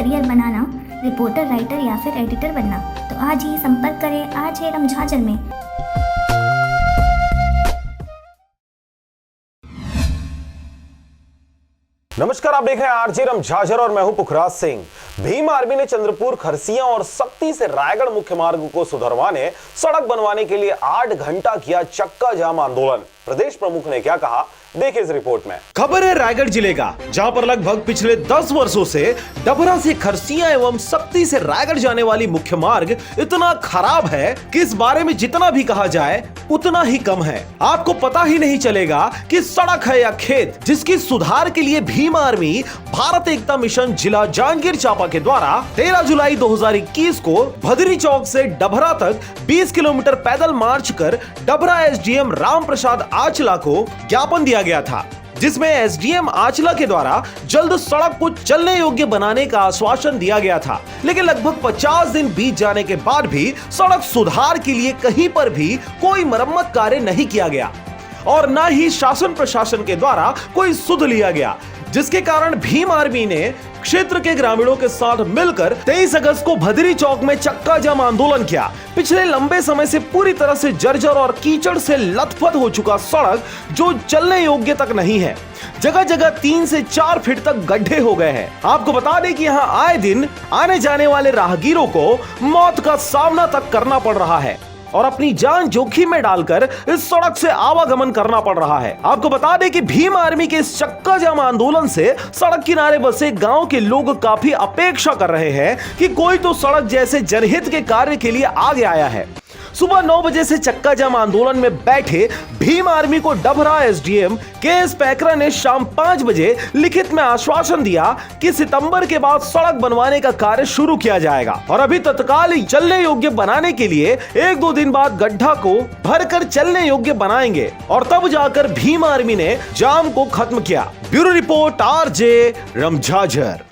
Career बनाना, reporter, writer या फिर editor बनना, तो आज ही संपर्क करें RJ रमझाझर में। नमस्कार, आप देख रहे हैं RJ रमझाझर और मैं हूं पुखराज सिंह। भीम आर्मी ने चंद्रपुर, खरसिया और सप्ती से रायगढ़ मुख्य मार्ग को सुधरवाने, सड़क बनवाने के लिए 8 घंटा किया चक्का जाम आंदोलन। प्रदेश प्रमुख ने क्या कहा, देखिए इस रिपोर्ट में। खबर है रायगढ़ जिले का, जहां पर लगभग पिछले 10 वर्षों से डभरा से खरसिया एवं सप्ती से रायगढ़ जाने वाली मुख्य मार्ग इतना खराब है कि इस बारे में जितना भी कहा जाए उतना ही कम है। आपको पता ही नहीं चलेगा कि सड़क है या खेत, जिसकी सुधार के लिए भीम आर्मी भारत एकता मिशन जिला जांजगीर चांपा के द्वारा 13 जुलाई 2021 को भदरी चौक से डभरा तक 20 किलोमीटर पैदल मार्च कर डभरा SDM राम प्रसाद आचला को ज्ञापन दिया गया था, जिसमें SDM आचला के द्वारा जल्द सड़क को चलने योग्य बनाने का आश्वासन दिया गया था। लेकिन लगभग 50 दिन बीत जाने के बाद भी सड़क सुधार के लिए कहीं पर भी कोई मरम्मत कार्य नहीं किया गया और न ही शासन प्रशासन के द्वारा कोई सुध लिया गया, जिसके कारण भीम आर्मी ने क्षेत्र के ग्रामीणों के साथ मिलकर 23 अगस्त को भदरी चौक में चक्का जाम आंदोलन किया। पिछले लंबे समय से पूरी तरह से जर्जर और कीचड़ से लथपथ हो चुका सड़क जो चलने योग्य तक नहीं है, जगह जगह 3 से 4 फीट तक गड्ढे हो गए हैं। आपको बता दें कि यहाँ आए दिन आने जाने वाले राहगीरों को मौत का सामना तक करना पड़ रहा है और अपनी जान जोखिम में डालकर इस सड़क से आवागमन करना पड़ रहा है। आपको बता दें कि भीम आर्मी के इस चक्का जाम आंदोलन से सड़क किनारे बसे गांव के लोग काफी अपेक्षा कर रहे हैं कि कोई तो सड़क जैसे जनहित के कार्य के लिए आगे आया है। सुबह 9 बजे से चक्का जाम आंदोलन में बैठे भीम आर्मी को डभरा SDM KS पैकरा ने शाम 5 बजे लिखित में आश्वासन दिया कि सितंबर के बाद सड़क बनवाने का कार्य शुरू किया जाएगा और अभी तत्काल चलने योग्य बनाने के लिए 1-2 दिन बाद गड्ढा को भरकर चलने योग्य बनाएंगे और तब जाकर भीम आर्मी ने जाम को खत्म किया। Bureau report RJ रमझाझर।